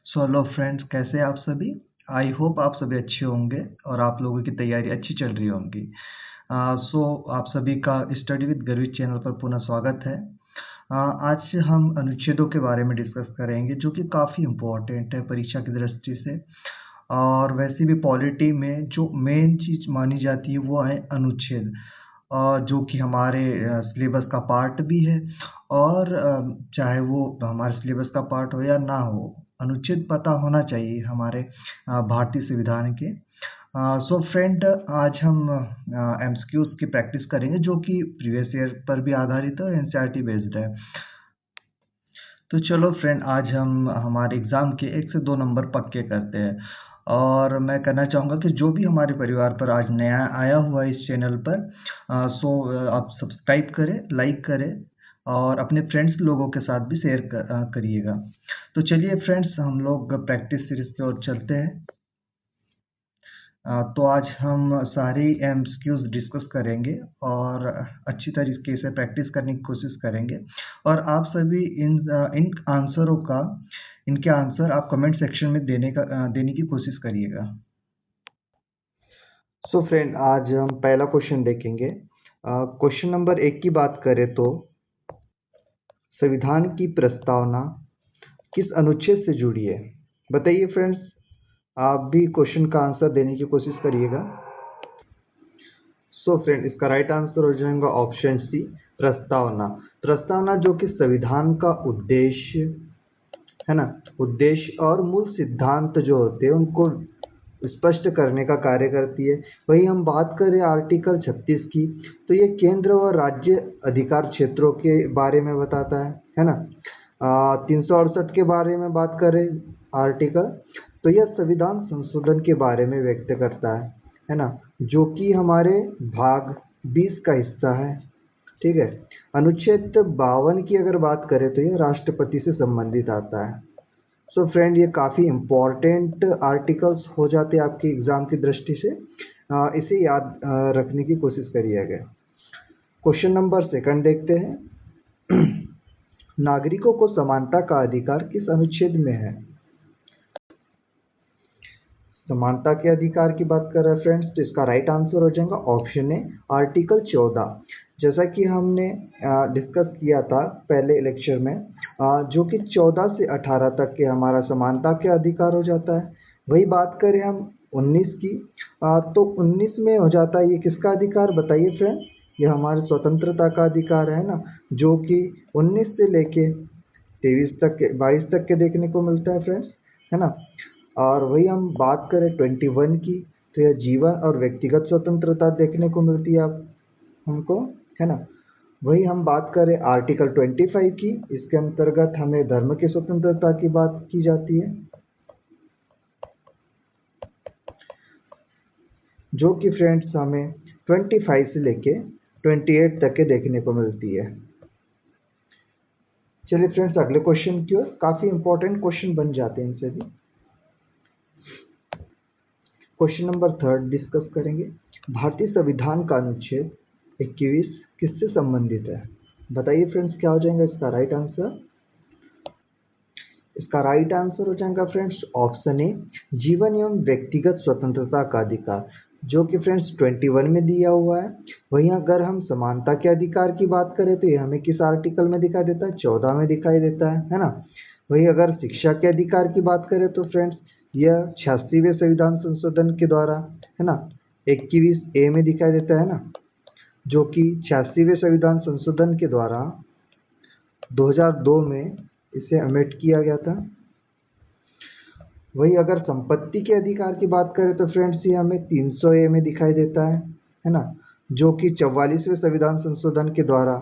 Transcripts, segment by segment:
So hello friends, कैसे हैं आप सभी। आई होप आप सभी अच्छे होंगे और आप लोगों की तैयारी अच्छी चल रही होंगी। आप सभी का स्टडी विद गर्वित चैनल पर पुनः स्वागत है। आज हम अनुच्छेदों के बारे में डिस्कस करेंगे जो कि काफ़ी इम्पोर्टेंट है परीक्षा की दृष्टि से। और वैसे भी पॉलिटी में जो मेन चीज़ मानी जाती है वो है अनुच्छेद, जो कि हमारे सिलेबस का पार्ट भी है। और चाहे वो हमारे सिलेबस का पार्ट हो या ना हो, अनुच्छेद पता होना चाहिए हमारे भारतीय संविधान के। सो फ्रेंड, आज हम एमसीक्यूज की प्रैक्टिस करेंगे जो कि प्रीवियस ईयर पर भी आधारित है और एनसीईआरटी बेस्ड है। तो चलो फ्रेंड, आज हम हमारे एग्ज़ाम के 1 से 2 नंबर पक्के करते हैं। और मैं कहना चाहूँगा कि जो भी हमारे परिवार पर आज नया आया हुआ है इस चैनल पर, आप सब्सक्राइब करें, लाइक करें और अपने फ्रेंड्स लोगों के साथ भी शेयर करिएगा। तो चलिए फ्रेंड्स, हम लोग प्रैक्टिस सीरीज की ओर चलते हैं। तो आज हम सारी एमसीक्यूज डिस्कस करेंगे और अच्छी तरीके से प्रैक्टिस करने की कोशिश करेंगे। और आप सभी इन आंसरों का इनके आंसर आप कमेंट सेक्शन में देने की कोशिश करिएगा। सो फ्रेंड, आज हम पहला क्वेश्चन देखेंगे। क्वेश्चन नंबर 1 की बात करें तो संविधान की प्रस्तावना किस अनुच्छेद से जुड़ी है? बताइए फ्रेंड्स, आप भी क्वेश्चन का आंसर देने की कोशिश करिएगा। सो फ्रेंड, इसका राइट आंसर हो जाएगा ऑप्शन सी, प्रस्तावना। प्रस्तावना जो कि संविधान का उद्देश्य है ना, उद्देश्य और मूल सिद्धांत जो होते हैं उनको स्पष्ट करने का कार्य करती है। वही हम बात करें आर्टिकल 36 की, तो ये केंद्र और राज्य अधिकार क्षेत्रों के बारे में बताता है ना। 368 के बारे में बात करें आर्टिकल, तो यह संविधान संशोधन के बारे में व्यक्त करता है ना, जो कि हमारे भाग 20 का हिस्सा है। ठीक है। अनुच्छेद 52 की अगर बात करें तो यह राष्ट्रपति से संबंधित आता है। सो फ्रेंड, ये काफ़ी इम्पॉर्टेंट आर्टिकल्स हो जाते हैं आपके एग्ज़ाम की दृष्टि से। इसे याद रखने की कोशिश करिएगा। क्वेश्चन नंबर 2 देखते हैं। नागरिकों को समानता का अधिकार किस अनुच्छेद में है? समानता के अधिकार की बात कर रहे हैं फ्रेंड्स, तो इसका राइट आंसर हो जाएगा ऑप्शन ए, आर्टिकल 14। जैसा कि हमने डिस्कस किया था पहले लेक्चर में, जो कि 14 से 18 तक के हमारा समानता के अधिकार हो जाता है। वही बात करें हम 19 की, तो 19 में हो जाता है ये किसका अधिकार? बताइए फ्रेंड, ये हमारे स्वतंत्रता का अधिकार है ना, जो कि 19 से लेके 23 तक के 22 तक के देखने को मिलता है फ्रेंड्स, है ना। और वही हम बात करें 21 की, तो यह जीवन और व्यक्तिगत स्वतंत्रता देखने को मिलती है आप हमको, है ना। वही हम बात करें आर्टिकल 25 की, इसके अंतर्गत हमें धर्म की स्वतंत्रता की बात की जाती है, जो कि फ्रेंड्स हमें 25 से लेके 28 तक के देखने को मिलती है। चलिए फ्रेंड्स, अगले क्वेश्चन की ओर। काफ़ी इंपॉर्टेंट क्वेश्चन बन जाते हैं इनसे भी। क्वेश्चन नंबर 3 डिस्कस करेंगे। भारतीय संविधान का अनुच्छेद 21 किससे संबंधित है? बताइए फ्रेंड्स, क्या हो जाएगा इसका राइट आंसर? इसका राइट आंसर हो जाएगा फ्रेंड्स ऑप्शन ए, जीवन एवं व्यक्तिगत स्वतंत्रता का अधिकार, जो कि फ्रेंड्स 21 में दिया हुआ है। वहीं अगर हम समानता के अधिकार की बात करें तो ये हमें किस आर्टिकल में दिखाई देता है? 14 में दिखाई देता है ना। वहीं अगर शिक्षा के अधिकार की बात करें तो फ्रेंड्स यह 86वें संविधान संशोधन के द्वारा, है ना, 21 ए में दिखाई देता है ना, जो कि 86वें संविधान संशोधन के द्वारा 2002 में इसे अमेंड किया गया था। वही अगर संपत्ति के अधिकार की बात करें तो फ्रेंड्स ये हमें 300 ए में दिखाई देता है ना, जो कि 44वें संविधान संशोधन के द्वारा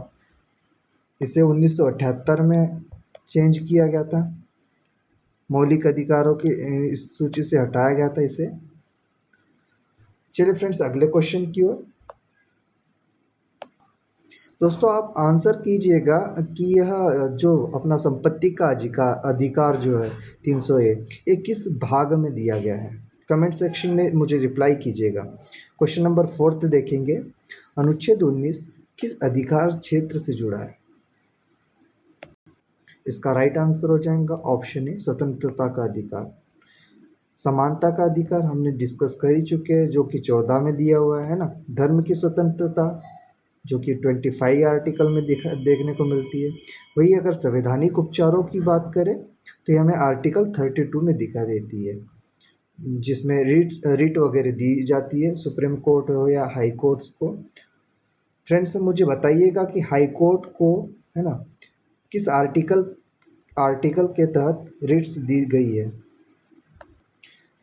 इसे 1978 में चेंज किया गया था। मौलिक अधिकारों की इस सूची से हटाया गया था इसे। चलिए फ्रेंड्स, अगले क्वेश्चन की ओर। दोस्तों, आप आंसर कीजिएगा कि यह जो अपना संपत्ति का अधिकार जो है 300 ए, ये किस भाग में दिया गया है? कमेंट सेक्शन में मुझे रिप्लाई कीजिएगा। क्वेश्चन नंबर 4 देखेंगे। अनुच्छेद 19 किस अधिकार क्षेत्र से जुड़ा है? इसका राइट आंसर हो जाएगा ऑप्शन ए स्वतंत्रता का अधिकार। समानता का अधिकार हमने डिस्कस कर ही चुके हैं, जो कि 14 में दिया हुआ है ना। धर्म की स्वतंत्रता जो कि 25 आर्टिकल में देखने को मिलती है। वही अगर संवैधानिक उपचारों की बात करें तो ये हमें आर्टिकल 32 में दिखा देती है, जिसमें रिट वगैरह दी जाती है, सुप्रीम कोर्ट हो या हाई कोर्ट्स को। फ्रेंड्स मुझे बताइएगा कि हाई कोर्ट को है ना किस आर्टिकल के तहत रिट्स दी गई है।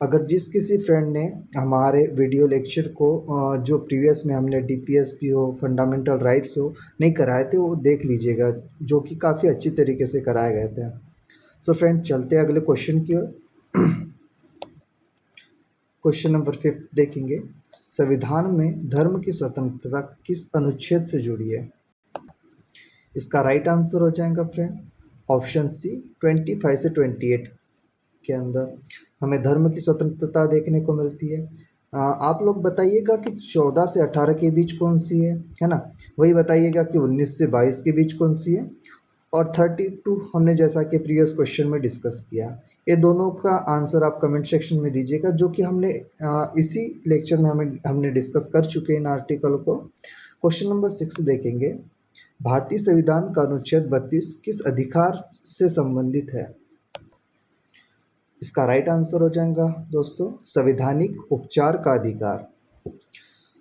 अगर जिस किसी फ्रेंड ने हमारे वीडियो लेक्चर को जो प्रीवियस में हमने डीपीएसपी हो, फंडामेंटल राइट्स हो नहीं कराए थे, वो देख लीजिएगा, जो कि काफ़ी अच्छी तरीके से कराए गए थे। तो फ्रेंड चलते हैं अगले क्वेश्चन की ओर। क्वेश्चन नंबर 5 देखेंगे, संविधान में धर्म की स्वतंत्रता किस अनुच्छेद से जुड़ी है। इसका राइट आंसर हो जाएगा फ्रेंड ऑप्शन सी 25 से 28 के अंदर हमें धर्म की स्वतंत्रता देखने को मिलती है। आप लोग बताइएगा कि 14 से 18 के बीच कौन सी है ना। वही बताइएगा कि 19 से 22 के बीच कौन सी है, और 32 हमने जैसा कि प्रीवियस क्वेश्चन में डिस्कस किया। ये दोनों का आंसर आप कमेंट सेक्शन में दीजिएगा, जो कि हमने इसी लेक्चर में हमने डिस्कस कर चुके हैं इन आर्टिकल को। क्वेश्चन नंबर 6 देखेंगे, भारतीय संविधान का अनुच्छेद 32 किस अधिकार से संबंधित है। इसका राइट आंसर हो जाएगा दोस्तों संवैधानिक उपचार का अधिकार।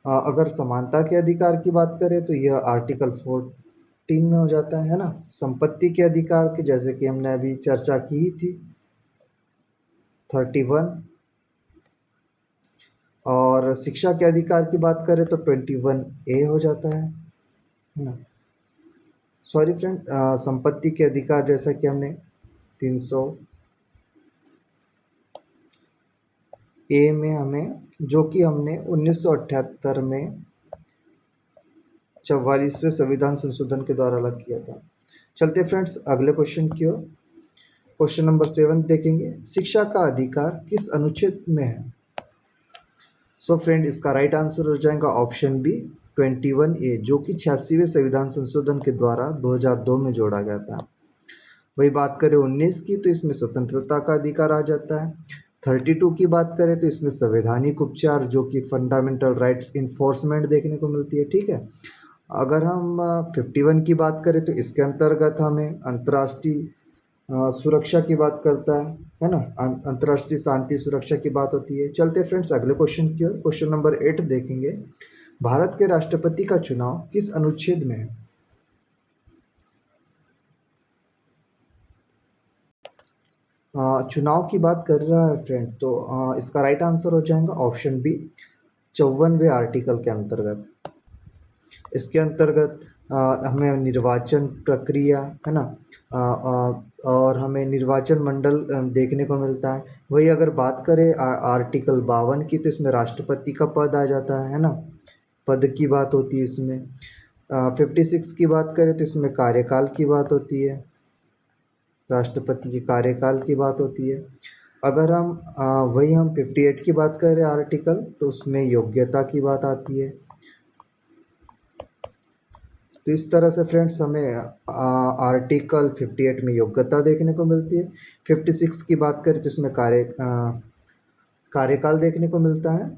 अगर समानता के अधिकार की बात करें तो यह आर्टिकल 14 में हो जाता है ना। संपत्ति के अधिकार की जैसे कि हमने अभी चर्चा की थी 31, और शिक्षा के अधिकार की बात करें तो 21A हो जाता है ना। सॉरी फ्रेंड, संपत्ति के अधिकार जैसा कि हमने 300A में हमें, जो कि हमने 1978 में 44वें संविधान संशोधन के द्वारा अलग किया था। चलते फ्रेंड्स अगले क्वेश्चन की ओर। क्वेश्चन नंबर 7 देखेंगे, शिक्षा का अधिकार किस अनुच्छेद में है। सो फ्रेंड इसका राइट आंसर हो जाएगा ऑप्शन बी 21A, जो कि 86वें संविधान संशोधन के द्वारा 2002 में जोड़ा गया था। वही बात करें 19 की तो इसमें स्वतंत्रता का अधिकार आ जाता है। 32 की बात करें तो इसमें संवैधानिक उपचार जो कि फंडामेंटल राइट्स इन्फोर्समेंट देखने को मिलती है, ठीक है। अगर हम 51 की बात करें तो इसके अंतर्गत हमें अंतर्राष्ट्रीय सुरक्षा की बात करता है ना, अंतर्राष्ट्रीय शांति सुरक्षा की बात होती है। चलते फ्रेंड्स अगले क्वेश्चन की ओर। क्वेश्चन नंबर 8 देखेंगे, भारत के राष्ट्रपति का चुनाव किस अनुच्छेद में है। चुनाव की बात कर रहा है फ्रेंड, तो इसका राइट आंसर हो जाएगा ऑप्शन बी 54वें आर्टिकल के अंतर्गत। इसके अंतर्गत हमें निर्वाचन प्रक्रिया है ना, और हमें निर्वाचन मंडल देखने को मिलता है। वही अगर बात करें आर्टिकल 52 की तो इसमें राष्ट्रपति का पद आ जाता है ना, पद की बात होती है इसमें। 56 की बात करें तो इसमें कार्यकाल की बात होती है, राष्ट्रपति के कार्यकाल की बात होती है। अगर हम वही हम 58 की बात करें आर्टिकल, तो उसमें योग्यता की बात आती है। तो इस तरह से फ्रेंड्स हमें आर्टिकल 58 में योग्यता देखने को मिलती है। 56 की बात करें तो इसमें कार्यकाल देखने को मिलता है।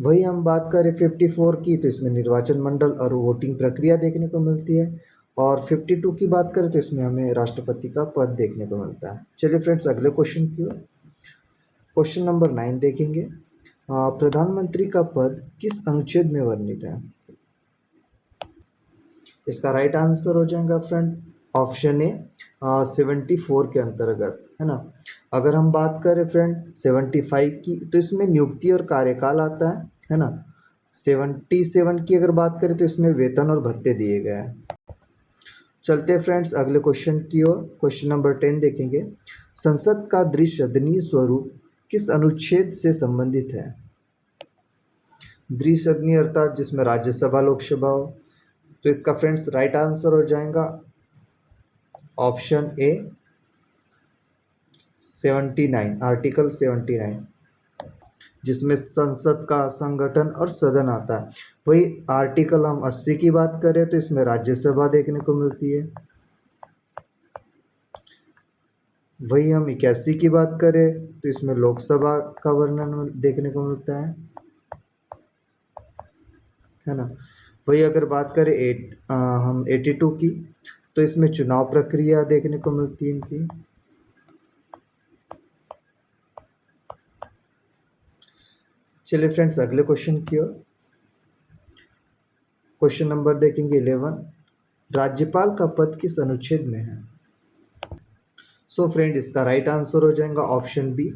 वही हम बात करें 54 की तो इसमें निर्वाचन मंडल और वोटिंग प्रक्रिया देखने को मिलती है। और 52 की बात करें तो इसमें हमें राष्ट्रपति का पद देखने को मिलता है। चलिए फ्रेंड्स अगले क्वेश्चन की ओर। क्वेश्चन नंबर 9 देखेंगे, प्रधानमंत्री का पद किस अनुच्छेद में वर्णित है। इसका राइट आंसर हो जाएगा फ्रेंड ऑप्शन ए 74 के अंतर्गत है ना। अगर हम बात करें फ्रेंड 75 की तो इसमें नियुक्ति और कार्यकाल आता है ना। 77 की अगर बात करें तो इसमें वेतन और भत्ते दिए गए हैं। चलते फ्रेंड्स अगले क्वेश्चन की ओर। क्वेश्चन नंबर 10 देखेंगे, संसद का द्विसदनीय स्वरूप किस अनुच्छेद से संबंधित है। द्विसदनीय अर्थात जिसमें राज्यसभा लोकसभा हो। तो इसका फ्रेंड्स राइट आंसर हो जाएगा ऑप्शन ए 79, आर्टिकल 79, जिसमें संसद का संगठन और सदन आता है। वही आर्टिकल हम 80 की बात करें तो इसमें राज्यसभा देखने को मिलती है। वही हम 81 की बात करें तो इसमें लोकसभा का वर्णन देखने को मिलता है ना। वही अगर बात करें हम 82 की, तो इसमें चुनाव प्रक्रिया देखने को मिलती है इनकी। चलिए फ्रेंड्स अगले क्वेश्चन की ओर। क्वेश्चन नंबर देखेंगे 11, राज्यपाल का पद किस अनुच्छेद में है? सो फ्रेंड इसका राइट आंसर हो जाएगा ऑप्शन बी।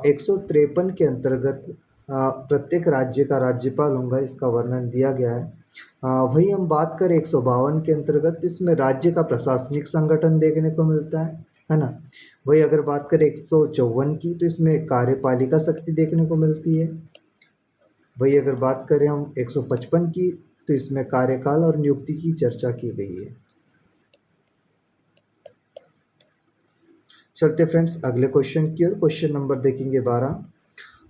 153 के अंतर्गत प्रत्येक राज्य का राज्यपाल होगा, इसका वर्णन दिया गया है। वही हम बात करें 152 के अंतर्गत, इसमें राज्य का प्रशासनिक संगठन देखने को मिलता है ना। वही अगर बात करें 154 की, तो इसमें कार्यपालिका शक्ति देखने को मिलती है। वही अगर बात करें हम 155 की, तो इसमें कार्यकाल और नियुक्ति की चर्चा की गई है। चलते फ्रेंड्स अगले क्वेश्चन की ओर। क्वेश्चन नंबर देखेंगे 12,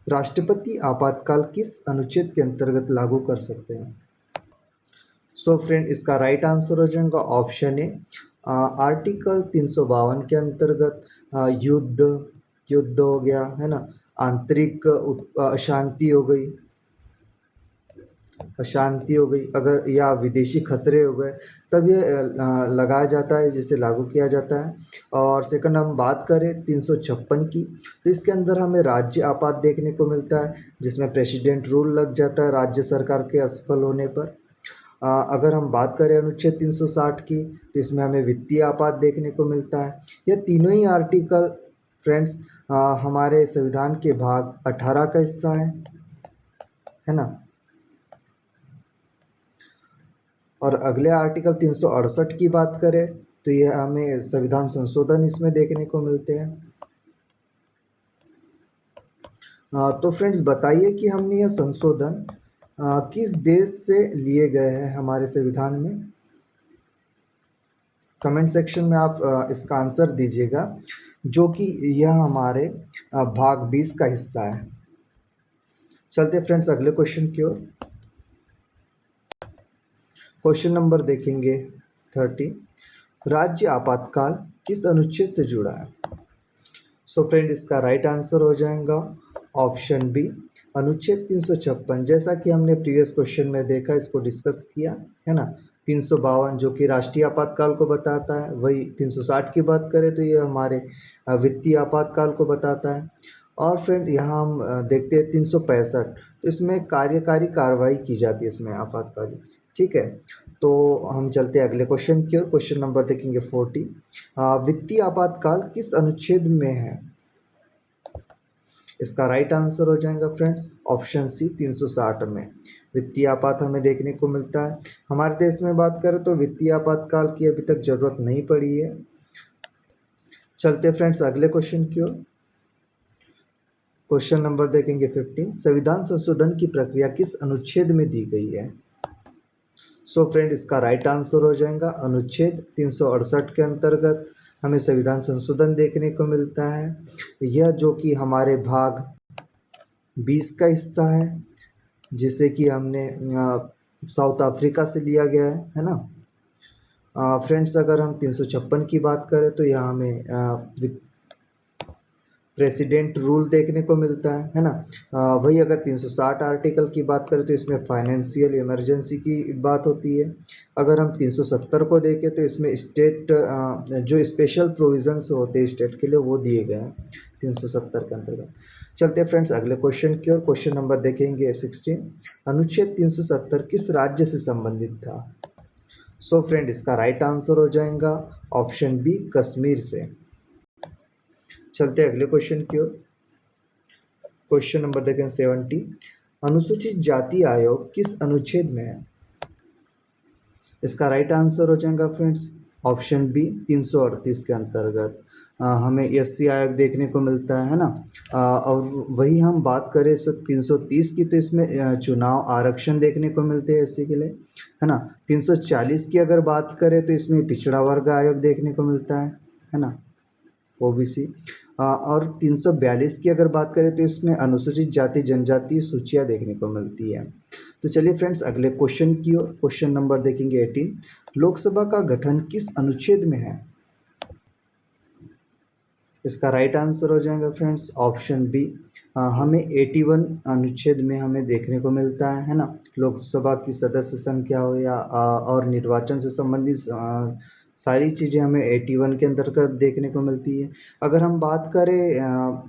राष्ट्रपति आपातकाल किस अनुच्छेद के अंतर्गत लागू कर सकते हैं? सो फ्रेंड इसका राइट आंसर हो जाएगा ऑप्शन ए। आर्टिकल 352 के अंतर्गत युद्ध हो गया है ना, आंतरिक अशांति हो गई अगर, या विदेशी खतरे हो गए, तब ये लगाया जाता है, जिसे लागू किया जाता है। और सेकंड हम बात करें 356 की, तो इसके अंदर हमें राज्य आपात देखने को मिलता है, जिसमें प्रेसिडेंट रूल लग जाता है राज्य सरकार के असफल होने पर। अगर हम बात करें अनुच्छेद 360 की, तो इसमें हमें वित्तीय आपात देखने को मिलता है। यह तीनों ही आर्टिकल फ्रेंड्स हमारे संविधान के भाग 18 का हिस्सा है ना। और अगले आर्टिकल 368 की बात करें, तो यह हमें संविधान संशोधन इसमें देखने को मिलते हैं। तो फ्रेंड्स बताइए कि हमने यह संशोधन किस देश से लिए गए हैं हमारे संविधान में? कमेंट सेक्शन में आप इसका आंसर दीजिएगा, जो कि यह हमारे भाग 20 का हिस्सा है। चलते फ्रेंड्स अगले क्वेश्चन की ओर। क्वेश्चन नंबर देखेंगे 30, राज्य आपातकाल किस अनुच्छेद से जुड़ा है? सो फ्रेंड इसका राइट आंसर हो जाएगा ऑप्शन बी, अनुच्छेद 356। जैसा कि हमने प्रीवियस क्वेश्चन में देखा, इसको डिस्कस किया है ना। 352 जो कि राष्ट्रीय आपातकाल को बताता है, वही 360 की बात करें तो ये हमारे वित्तीय आपातकाल को बताता है। और फ्रेंड यहाँ हम देखते हैं 365, तो इसमें कार्यकारी कार्रवाई की जाती है इसमें आपातकाल, ठीक है। तो हम चलते हैं अगले क्वेश्चन की ओर। क्वेश्चन नंबर देखेंगे 40, वित्तीय आपातकाल किस अनुच्छेद में है? इसका राइट आंसर हो जाएगा फ्रेंड्स ऑप्शन सी, 360 में वित्तीय आपात हमें देखने को मिलता है। हमारे देश में बात करें तो वित्तीय आपातकाल की अभी तक जरूरत नहीं पड़ी है। चलते फ्रेंड्स अगले क्वेश्चन की ओर। क्वेश्चन नंबर देखेंगे 15, संविधान संशोधन की प्रक्रिया किस अनुच्छेद में दी गई है? सो फ्रेंड इसका राइट आंसर हो जाएगा अनुच्छेद 368 के अंतर्गत हमें संविधान संशोधन देखने को मिलता है। यह जो कि हमारे भाग 20 का हिस्सा है, जिसे कि हमने साउथ अफ्रीका से लिया गया है ना। फ्रेंड्स अगर हम 356 की बात करें, तो यहाँ हमें प्रेसिडेंट रूल देखने को मिलता है ना। वही अगर 360 आर्टिकल की बात करें, तो इसमें फाइनेंशियल इमरजेंसी की बात होती है। अगर हम 370 को देखें, तो इसमें स्टेट जो स्पेशल प्रोविजंस होते हैं स्टेट के लिए, वो दिए गए हैं 370 के अंतर्गत। चलते हैं फ्रेंड्स अगले क्वेश्चन की ओर। क्वेश्चन नंबर देखेंगे 16, अनुच्छेद 370 किस राज्य से संबंधित था? सो फ्रेंड इसका राइट आंसर हो जाएगा ऑप्शन बी, कश्मीर से। चलते हैं अगले क्वेश्चन की ओर। क्वेश्चन नंबर देखें 70, अनुसूचित जाति आयोग किस अनुच्छेद में है? इसका राइट आंसर हो जाएगा फ्रेंड्स ऑप्शन बी, 338 के अंतर्गत हमें एससी आयोग देखने को मिलता है ना। और वही हम बात करें 330 की, तो इसमें चुनाव आरक्षण देखने को मिलते हैं एससी के लिए, है ना। 340 की अगर बात करें, तो इसमें पिछड़ा वर्ग आयोग देखने को मिलता है ना, ओबीसी। और 342 की अगर बात करें, तो इसमें अनुसूचित जाति जनजाति सूचियाँ देखने को मिलती है। तो चलिए फ्रेंड्स अगले क्वेश्चन की ओर। क्वेश्चन नंबर देखेंगे 18, लोकसभा का गठन किस अनुच्छेद में है? इसका राइट आंसर हो जाएगा फ्रेंड्स ऑप्शन बी। हमें 81 अनुच्छेद में हमें देखने को मिलता है ना। लोकसभा की सदस्य संख्या हो या और निर्वाचन से संबंधित सारी चीज़ें हमें 81 के अंतर्गत देखने को मिलती है। अगर हम बात करें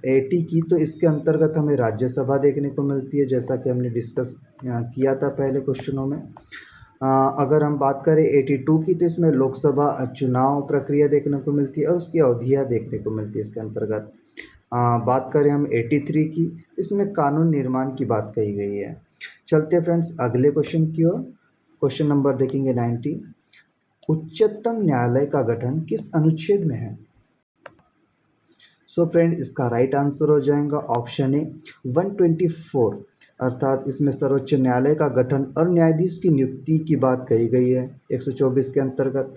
80 की, तो इसके अंतर्गत हमें राज्यसभा देखने को मिलती है, जैसा कि हमने डिस्कस किया था पहले क्वेश्चनों में। अगर हम बात करें 82 की, तो इसमें लोकसभा चुनाव प्रक्रिया देखने को मिलती है और उसकी अवधियाँ देखने को मिलती है इसके अंतर्गत। बात करें हम 83 की, इसमें कानून निर्माण की बात कही गई है। चलते हैं फ्रेंड्स अगले क्वेश्चन की ओर। क्वेश्चन नंबर देखेंगे 90। उच्चतम न्यायालय का गठन किस अनुच्छेद में है? सो फ्रेंड, इसका राइट आंसर हो जाएगा ऑप्शन ए 124, अर्थात इसमें सर्वोच्च न्यायालय का गठन और न्यायाधीश की नियुक्ति की बात कही गई है 124 के अंतर्गत।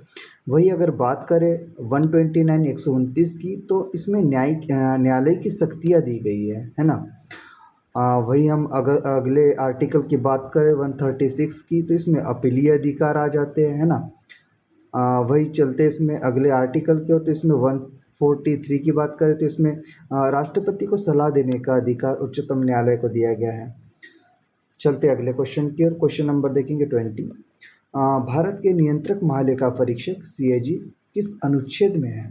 वही अगर बात करें 129 129 की, तो इसमें न्यायालय की शक्तियाँ दी गई है ना। वही हम अगर अगले आर्टिकल की बात करें 136 की, तो इसमें अपीलीय अधिकार आ जाते हैं, है ना। वही चलते इसमें अगले आर्टिकल के, तो इसमें 143 की बात करें तो इसमें राष्ट्रपति को सलाह देने का अधिकार उच्चतम न्यायालय को दिया गया है। चलते अगले क्वेश्चन की ओर। क्वेश्चन नंबर देखेंगे 20। भारत के नियंत्रक महालेखा परीक्षक CAG किस अनुच्छेद में है?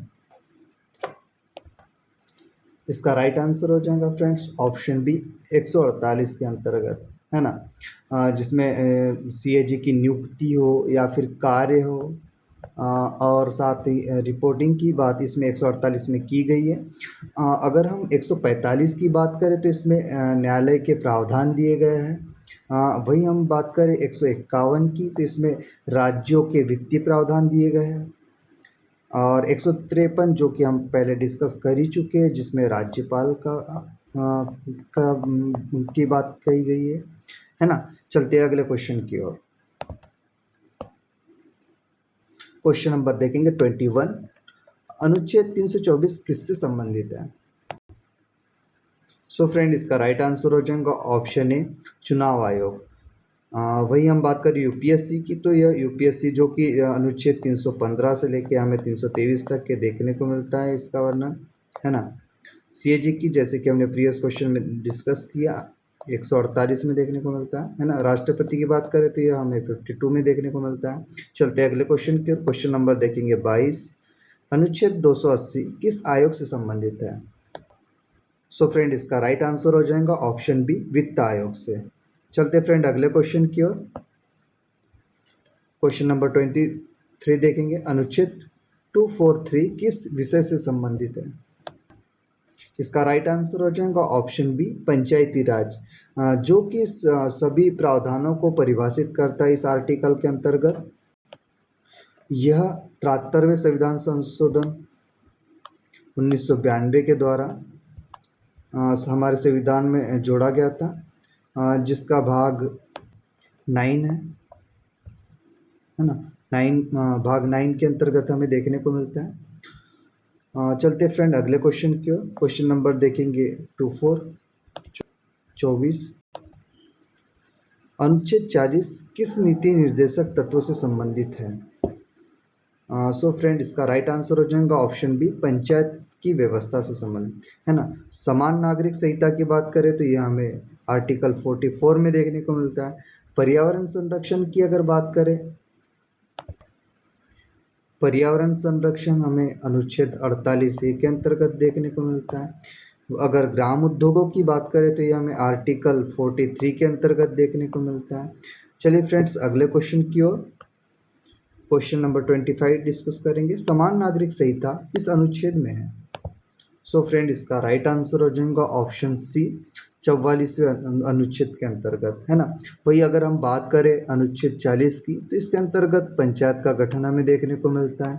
इसका राइट आंसर हो जाएगा फ्रेंड्स ऑप्शन बी 148 के अंतर्गत, है ना। जिसमें CAG की नियुक्ति हो या फिर कार्य हो और साथ ही रिपोर्टिंग की बात इसमें 148 में की गई है। अगर हम 145 की बात करें तो इसमें न्यायालय के प्रावधान दिए गए हैं। वही हम बात करें 151 की, तो इसमें राज्यों के वित्तीय प्रावधान दिए गए हैं। और 153 जो कि हम पहले डिस्कस कर ही चुके हैं, जिसमें राज्यपाल की बात कही गई है ना। चलते हैं अगले क्वेश्चन की ओर। क्वेश्चन नंबर देखेंगे 21। अनुच्छेद 324 किससे संबंधित है? सो फ्रेंड, इसका राइट आंसर हो जाएगा ऑप्शन ए चुनाव आयोग। वही हम बात करें UPSC की, तो यह UPSC जो कि अनुच्छेद 315 से लेके हमें 323 तक के देखने को मिलता है इसका वर्णन, है ना। CAG की जैसे कि हमने प्रीवियस क्वेश्चन में डिस्कस किया 148 में देखने को मिलता है ना। राष्ट्रपति की बात करें तो यह हमें 52 में देखने को मिलता है। चलते अगले क्वेश्चन के। क्वेश्चन नंबर देखेंगे 22। अनुच्छेद 280 किस आयोग से संबंधित है? सो फ्रेंड, इसका राइट आंसर हो जाएगा ऑप्शन बी वित्त आयोग से। चलते फ्रेंड अगले क्वेश्चन की ओर। क्वेश्चन नंबर 23 देखेंगे। अनुच्छेद 243 किस विषय से संबंधित है? इसका राइट आंसर हो जाएगा ऑप्शन बी पंचायती राज, जो कि सभी प्रावधानों को परिभाषित करता है इस आर्टिकल के अंतर्गत। यह 73वें संविधान संशोधन 1992 के द्वारा हमारे संविधान में जोड़ा गया था, जिसका भाग 9 है ना। भाग 9 के अंतर्गत हमें देखने को मिलता है। चलते फ्रेंड अगले क्वेश्चन की ओर। क्वेश्चन नंबर देखेंगे 24। अनुच्छेद 40 किस नीति निर्देशक तत्व से संबंधित है? सो फ्रेंड, इसका राइट आंसर हो जाएगा ऑप्शन बी पंचायत की व्यवस्था से संबंधित, है ना। समान नागरिक संहिता की बात करें तो यह हमें आर्टिकल 44 में देखने को मिलता है। पर्यावरण संरक्षण की अगर बात करें, पर्यावरण संरक्षण हमें अनुच्छेद 48A के अंतर्गत देखने को मिलता है। अगर ग्राम उद्योगों की बात करें तो यह हमें आर्टिकल 43 के अंतर्गत देखने को मिलता है। चलिए फ्रेंड्स अगले क्वेश्चन की ओर। क्वेश्चन नंबर 25 डिस्कस करेंगे। समान नागरिक संहिता किस अनुच्छेद में है? सो फ्रेंड, इसका राइट आंसर हो जाएगा ऑप्शन सी 44वें अनुच्छेद के अंतर्गत, है ना। वही अगर हम बात करें अनुच्छेद 40 की, तो इसके अंतर्गत पंचायत का गठन हमें देखने को मिलता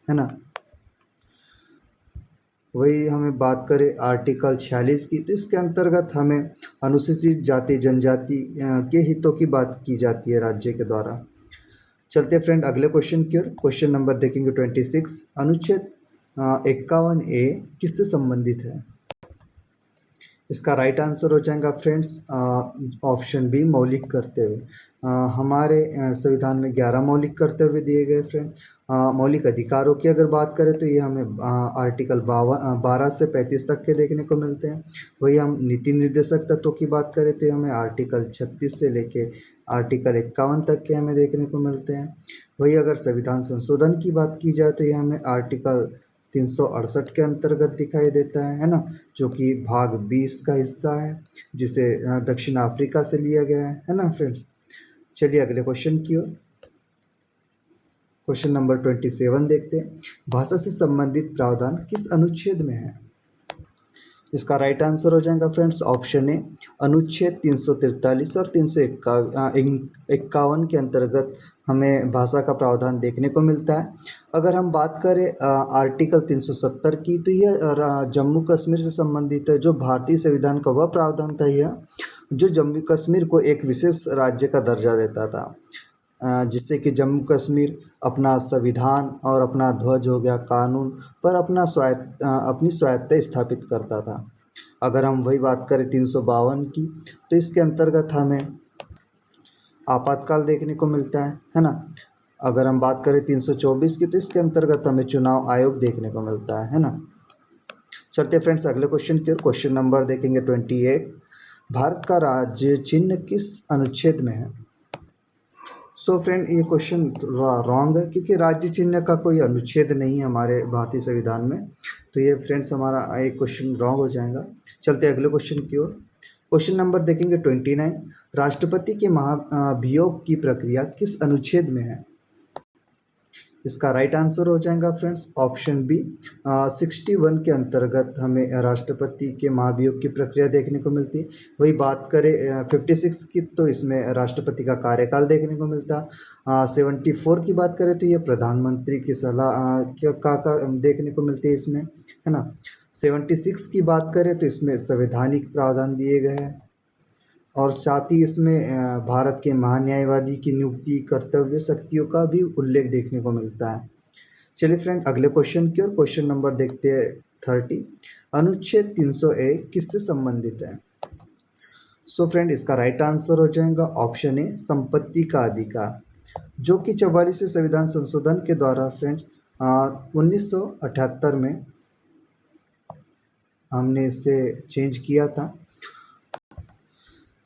है ना। वही हमें बात करें आर्टिकल 46 की, तो इसके अंतर्गत हमें अनुसूचित जाति जनजाति के हितों की बात की जाती है राज्य के द्वारा। चलते फ्रेंड अगले क्वेश्चन की ओर। क्वेश्चन नंबर देखेंगे 26। अनुच्छेद 51A किससे संबंधित है? इसका राइट आंसर हो जाएगा फ्रेंड्स ऑप्शन बी मौलिक कर्तव्य। हमारे संविधान में 11 मौलिक कर्तव्य दिए गए फ्रेंड। मौलिक अधिकारों की अगर बात करें तो ये हमें आर्टिकल 12 से 35 तक के देखने को मिलते हैं। वही हम नीति निर्देशक तत्वों की बात करें तो हमें आर्टिकल 36 से लेके आर्टिकल 51 तक के हमें देखने को मिलते हैं। वही अगर संविधान संशोधन की बात की जाए तो ये हमें आर्टिकल 368 के अंतर्गत दिखाई देता है ना, जो कि भाग 20 का हिस्सा है, जिसे दक्षिण अफ्रीका से लिया गया है ना फ्रेंड्स। चलिए अगले क्वेश्चन की ओर। क्वेश्चन नंबर 27 देखते हैं। भाषा से संबंधित प्रावधान किस अनुच्छेद में है? इसका राइट आंसर हो जाएगा फ्रेंड्स ऑप्शन ए, अनुच्छेद 343 और 351 के अंतर्गत हमें भाषा का प्रावधान देखने को मिलता है। अगर हम बात करें आर्टिकल 370 की तो यह जम्मू कश्मीर से संबंधित है। जो भारतीय संविधान का वह प्रावधान था यह जो जम्मू कश्मीर को एक विशेष राज्य का दर्जा देता था, जिससे कि जम्मू कश्मीर अपना संविधान और अपना ध्वज हो गया, कानून पर अपनी स्वायत्तता स्थापित करता था। अगर हम वही बात करें 352 की तो इसके अंतर्गत हमें आपातकाल देखने को मिलता है ना। अगर हम बात करें 324 की तो इसके अंतर्गत हमें चुनाव आयोग देखने को मिलता है ना। चलते फ्रेंड्स अगले क्वेश्चन की ओर। क्वेश्चन नंबर देखेंगे 28। भारत का राज्य चिन्ह किस अनुच्छेद में है? सो फ्रेंड ये क्वेश्चन रॉन्ग है, क्योंकि राज्य चिन्ह का कोई अनुच्छेद नहीं है हमारे भारतीय संविधान में। तो ये फ्रेंड्स हमारा एक क्वेश्चन रॉन्ग हो जाएगा। चलते अगले क्वेश्चन की ओर। क्वेश्चन नंबर देखेंगे 29। राष्ट्रपति के महाभियोग की प्रक्रिया किस अनुच्छेद में है? इसका राइट आंसर हो जाएगा फ्रेंड्स ऑप्शन बी, 61 के अंतर्गत हमें राष्ट्रपति के महाभियोग की प्रक्रिया देखने को मिलती है। वही बात करें 56 की तो इसमें राष्ट्रपति का कार्यकाल देखने को मिलता है। 74 की बात करें तो ये प्रधानमंत्री की सलाह का देखने को मिलती है इसमें, है ना। 76 की बात करें तो इसमें संवैधानिक प्रावधान दिए गए हैं और साथ ही इसमें भारत के महान्यायवादी की नियुक्ति, कर्तव्य, शक्तियों का भी उल्लेख देखने को मिलता है। चलिए फ्रेंड अगले क्वेश्चन की ओर। क्वेश्चन नंबर देखते हैं 30। अनुच्छेद 301 किससे संबंधित है? सो फ्रेंड इसका राइट आंसर हो जाएगा ऑप्शन ए, संपत्ति का अधिकार, जो कि 44वें संविधान संशोधन के द्वारा फ्रेंड्स 1978 में हमने इसे चेंज किया था।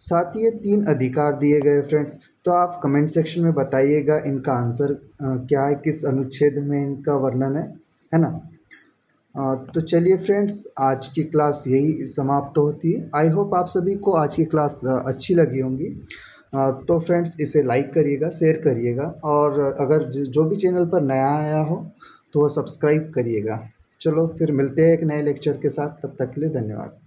साथ ही ये 3 अधिकार दिए गए फ्रेंड्स। तो आप कमेंट सेक्शन में बताइएगा इनका आंसर क्या है, किस अनुच्छेद में इनका वर्णन है ना। तो चलिए फ्रेंड्स आज की क्लास यही समाप्त होती है। आई होप आप सभी को आज की क्लास अच्छी लगी होंगी। तो फ्रेंड्स इसे लाइक करिएगा, शेयर करिएगा और अगर जो भी चैनल पर नया आया हो तो वो सब्सक्राइब करिएगा। चलो फिर मिलते हैं एक नए लेक्चर के साथ, तब तक के लिए धन्यवाद।